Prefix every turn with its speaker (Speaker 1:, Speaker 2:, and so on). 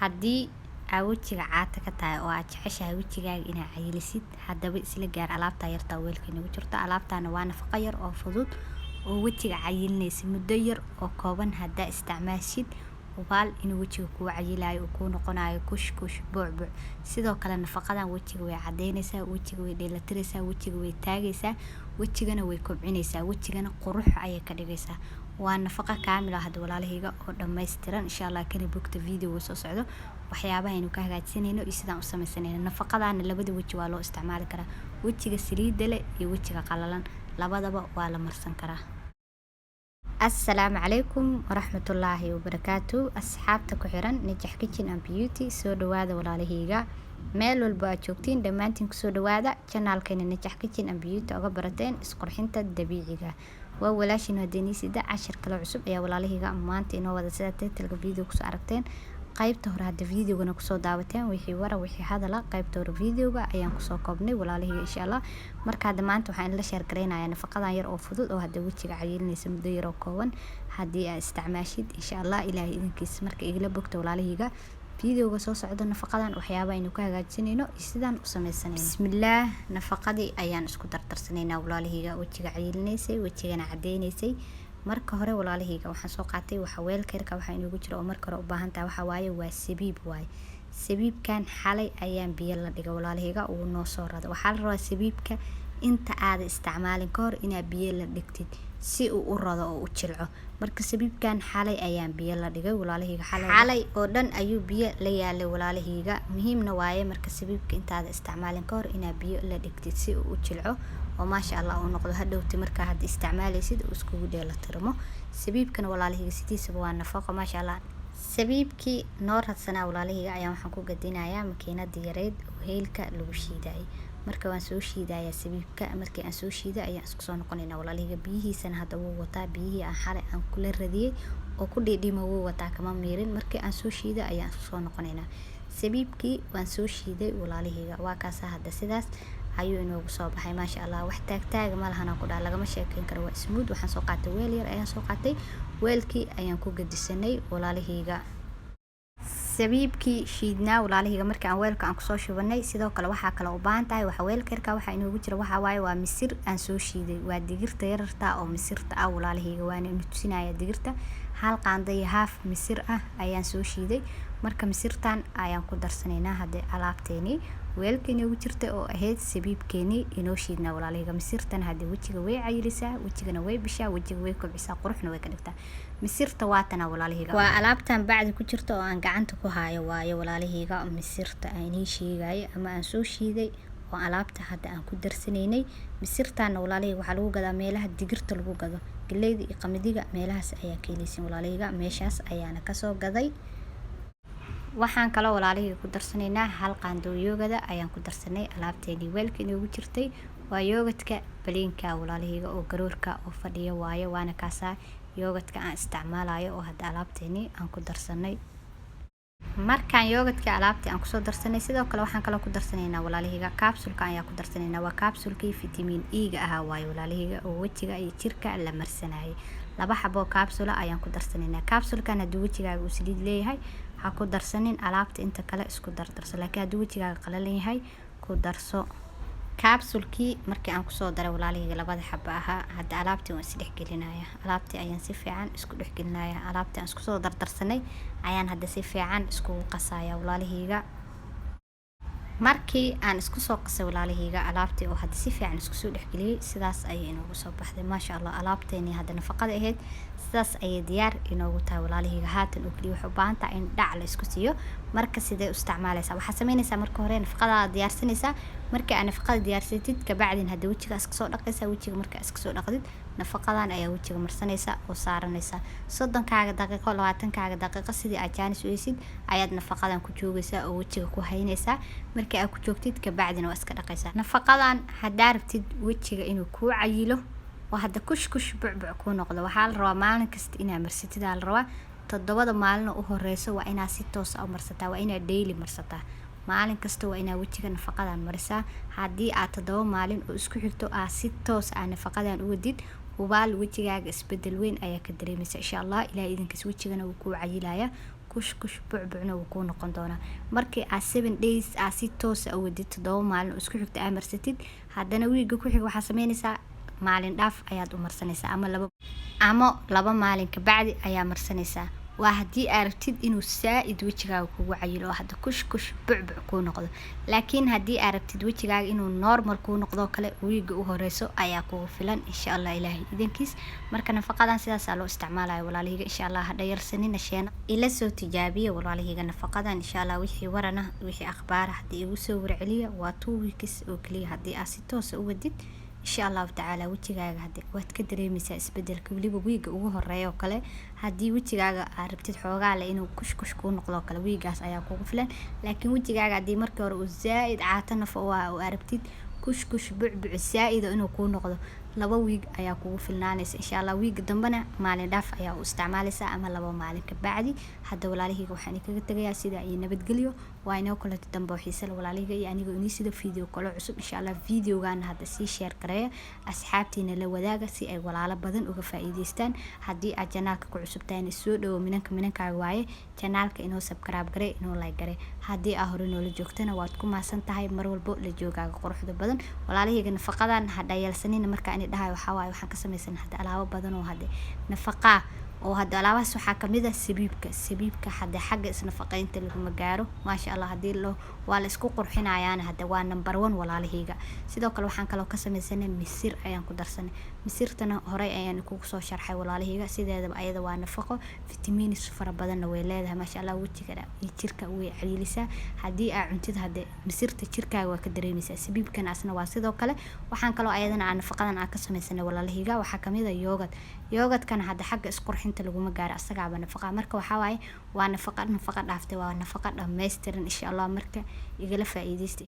Speaker 1: haddii aa wejiga caata ka tahay oo aad jeceshahay wejigaaga inaad cayilisid, haddaba isla gaar alaabtaa yartaa weelka inagu jirto. Alaabtaana waa nafaqo yar oo fudud oo wejiga cayilinaysa muddo yar oo kooban. haddaa isticmaashid hubaal inuu wejiga kuu cayilayo oo kuu noqonayo kush kush buuc. sidoo kale nafaqadan wejiga way cadeynaysaa, wejiga way dheelatiraysaa, wejiga way taagaysaa, wejigana way kobcinaysaa, wejigana qurux ayay ka dhigaysaa. waa nafaqo kaamil ah hadda walaalahayga oo dhammaystiran. insha Allah kana bogta video soo socdo waxyaabaha aynu ka hagaajisanayno iyo sidaan u samaysanayno. nafaqadaana labada weji waa loo isticmaali karaa, wejiga saliidda leh iyo wejiga qalalan labadaba waa la marsan karaa. السلام عليكم ورحمة الله وبركاته. أصحابتك وحيران نجح كيتشن أم بيوتي سو دوادا walaalahayga meel walba aad joogtiin dhammaantiin kusoo dhawaada channelkeena نجح كيتشن أم بيوتي uga barateen isqurxinta dabiiciga. waa walaashin hadeenisida cashar kale cusub ayaa walaalahayga maanta inoo wada sida title video kusoo aragteen. qaybta hore hadda videogana kusoo daawateen wixii wara wixii hadala qaybta hore videoga ayaan kusoo koobnay walaalahayga insha Allah. marka hadda maanta waxaan la share gareynayaa nafaqadan yar oo fudud oo hadda wejiga cayilinaysa muddo yar oo kooban. haddii aad isticmaashid insha Allah ilaahay idinkiisa marka igala bogto walaalahayga videoga soo socdo nafaqadan waxyaabaha aynu ka hagaajisanayno iyo sidaan u samaysanayno. bismillaah, nafaqadii ayaan isku dardarsanaynaa walaalahayga wejiga cayilinaysay wejigana cadeynaysay. marka hore walaalahayga waxaan soo qaatay waxa weelka yarka waxa inoogu jiro oo marka hore u baahan tahay waxa waaye waa sabiib waaye. sabiibkan xalay ayaan biyo la dhigay walaalahayga uu noo soo rado. waxaa la rabaa sabiibka inta aad isticmaalin ka hor inaad biyo la dhigtid si uu u rado oo u jilco. marka sabiibkan xalay ayaan biyo la dhigay walaalahayga xalay oo dhan ayuu biyo la yaalay walaalahayga. muhiimna waaye marka sabiibka inta aad isticmaalin ka hor inaad biyo la dhigtid si uu u jilco oo maasha Allah uu noqdo hadhowti marka had isticmaalaysid uu iskugu dheelatirmo. sabiibkan walaalahayga sidiisaba waa nafaqo maasha Allah. sabiibkii noo radsanaa walaalahayga ayaan waxaan ku gadinayaa makiinada yareed oo heelka lagu shiidaayay. marka waan soo shiidayaa sabiibka. markii aan soo shiiday ayaan isku soo noqonaynaa walaalahayga. biyihiisana hadda wuu wataa, biyihii aan xalay aan kula radiyay oo ku dhidhimo wuu wataa kama miirin. markii aan soo shiiday ayaan isku soo noqonaynaa. sabiibkii waan soo shiiday walaalahayga waa kaas hadda sidaas ayuu inoogu soo baxay maasha Allah. wax taag ma lahan ku dhac lagama sheekeyn karo, waa smooth. waxaan soo qaatay weel yar ayaan soo qaatay, weelkii ayaan ku gadisanay walaalahayga sabiibkii shiidnaa walaalahayga. markii aan weelka aan kusoo shubanay sidoo kale waxaa kale u baahan tahay waxa weelka yarka waxa inoogu jira waxa waaye waa misir aan soo shiiday. waa digirta yararta oo misirta ah walaalahayga. waana tusinaya digirta hal qaando iyo haaf misir ah ayaan soo shiiday. marka misirtan ayaan ku darsanaynaa hadda alaabteeni weelka inoogu jirta oo ahayd sabiibkeeni inoo shiidnaa walaalahayga. misirtan hadda wejiga way cayilisaa, wejigana way bishaa, wejiga way kobcisaa, quruxna way ka dhigtaa. misirta waatana walaalahayga waa alaabtan bacdi ku jirta oo aan gacanta ku hayo waaye walaalahayga. misirta aan sheegay ama aan soo shiiday oo alaabta hadda aan ku darsanaynay. misirtan walaalahayga waxa lagu gadaa meelaha digirta lagu gado, galeyda iyo qamadiga meelahaas ayaa ka helaysin walaalahayga. meeshaas ayaana ka soo gaday. waxaan kale walaalahayga ku darsanaynaa hal qaando yoogada ayaan ku darsanay alaabteeni weelka inoogu jirtay. waa yoogadka baleenka walaalahayga oo garoorka oo fadhiya waaye. waana kaasa yoogadka aan isticmaalayo oo hadda alaabteeni aan ku darsanay. markaan yoogadka alaabtii aan kusoo darsanay sidoo kale waxaan kale ku darsanaynaa walaalahayga capsulka ayaan ku darsanaynaa. waa capsulkii vitamin E ga ahaa waaye walaalahayga oo wejiga iyo jirka la marsanayay. 2 xabo capsula ayaan ku darsanaynaa. capsulkan haddii wejigaaga uu saliid leeyahay ha ku darsanin alaabta inta kale isku dardarso, laakiin haddii wejigaaga qalalan yahay ku darso. capsulkii markii aan kusoo daray walaalahayga 2 xabo ahaa hadda alaabtii waan is dhex gelinayaa. alaabtii ayaan si fiican isku dhex gelinayaa. alaabtii aan isku soo dardarsanay ayaan hadda si fiican isku qasayaa walaalahayga. markii aan isku soo qasay walaalahayga alaabtii oo hadda si fiican isku soo dhex geliyay sidaas ayay inoogu soo baxday maasha Allah. alaabteeni hadda nafaqada ahayd sidaas ayay diyaar inoogu tahay walaalahayga. haatan oo kaliya waxay u baahan tahay in dhac la isku siiyo. marka sidee u isticmaalaysaa waxaa samaynaysaa marka hore nafaqada diyaarsanaysaa. markii aan nafaqada diyaarsatid ka bacdin hadda wejiga iska soo dhaqaysaa. wejiga marka iska soo dhaqdid nafaqadan ayaa wejiga marsanaysaa oo saaranaysaa 30 daqiiqo 20 daqiiqo sidii aad jaanis u heysid ayaad nafaqadan ku joogaysaa oo wejiga ku haynaysaa. markii aad ku joogtid ka bacdin waa iska dhaqaysaa. nafaqadan haddaa rabtid wejiga inuu ku cayilo oo hadda kush buuc ku noqdo waxaa la rabaa maalin kasta inaad marsatid. la rabaa 7 maalin u horeyso waa inaad si toos ah u marsataa, waa inaad daily marsataa. maalin kasta waa inaad wejiga nafaqadan marisaa. haddii aad 7 maalin oo isku xigto aad si toos ah nafaqadan u wadid hubaal wejigaaga isbedel weyn ayaa ka dareemaysaa insha Allah. ilaahay idinkiis wejigana wuu ku cayilaya kush bucbucna wuu kuu noqon doonaa. Markii aad 7 days aad si toos ah u wadid 7 maalin oo isku xigta aad marsatid, haddana wiiga ku xiga waxaad samaynaysaa maalin dhaaf ayaad u marsanaysaa ama laba maalin ka bacdi ayaa marsanaysaa. waa haddii aad rabtid inuu saa'id wejigaaga kugu cayilo oo hadda kush bucbuc kuu noqdo. laakiin haddii aad rabtid wejigaaga inuu normal kuu noqdo kale wiiga u horeyso ayaa kugu filan insha Allah ilaahay idankiis. marka nafaqadan sidaas loo isticmaalayo walaalahayga insha Allah hadha yarsanina sheena ila soo tijaabiya walaalahayga nafaqadan insha Allah wixii warana wixii akhbaar haddii igu soo warceliya waa 2 weeks oo kaliya haddii aad si toos u wadid insha Allah ta'ala wejigaaga hadii waad ka dareemaysaa isbedelka waliba wiiga ugu horeeyo kale. haddii wejigaaga aad rabtid xoogaa leh inuu kush kuu noqdo kale wiigaas ayaa kugu filan. laakiin wejigaaga haddii markii hore uu zaa'id caata naf oo aad rabtid kush bucbuc zaa'id inuu kuu noqdo 2 wiig ayaa kugu filnaanaysa insha Allah. wiiga dambana maalin dhaaf ayaa u isticmaalaysaa ama 2 maalin ka bacdi. hadda walaalahayga waxaan kaga tagayaa sida ay nabadgelyo waa inoo kala dambe xiiso walaalahayga iyo aniga inii sida video kale cusub insha Allah. videogan hadda si share gareeya asxaabtiina la wadaaga si ay walaalo badan uga faa'iideystaan. haddii aad channelka ku cusub tahay soo dhawo minankaaga waaye channelka inoo subscribe garee inoo like garee. haddii aad hore noola joogtana waad ku maasan tahay mar walbo la joogaaga quruxda badan walaalahayga. nafaqadan hadha yeelsanina marka dhahay waxa waaye waxaan ka samaysan hadda alaabo badan oo hadda nafaqa oo hadda alaabahaas waxaa kamid ah sabiibka hadda xagga isnafaqeynta lagu gaaro maasha Allah. haddii loo waa la isku qurxinayaan hadda waa number 1 walaalahayga. sidoo kale waxaan kaloo ka samaysanay misir ayaan ku darsanay. misirtana hore ayaan kugu soo sharxay walaalahayga. sideedaba ayada waa nafaqo vitamins fara badan way leedahay maasha Allah. wejiga iyo jirka way cayilisaa haddii aad cuntid hadda misirta jirkaaga waa ka dareemaysaa. sabiibkan asna waa sidoo kale. waxaan kaloo ayadana aan nafaqadan aan ka samaysanay walaalahayga waxaa kamid ah yogurt hadda xagga isqurxinta lagu gaaro asagaaba nafaqa. marka waxa waaye waa nafaqa dhaaftay waa nafaqa dhameystiran insha Allah. marka igala faa'iideysta.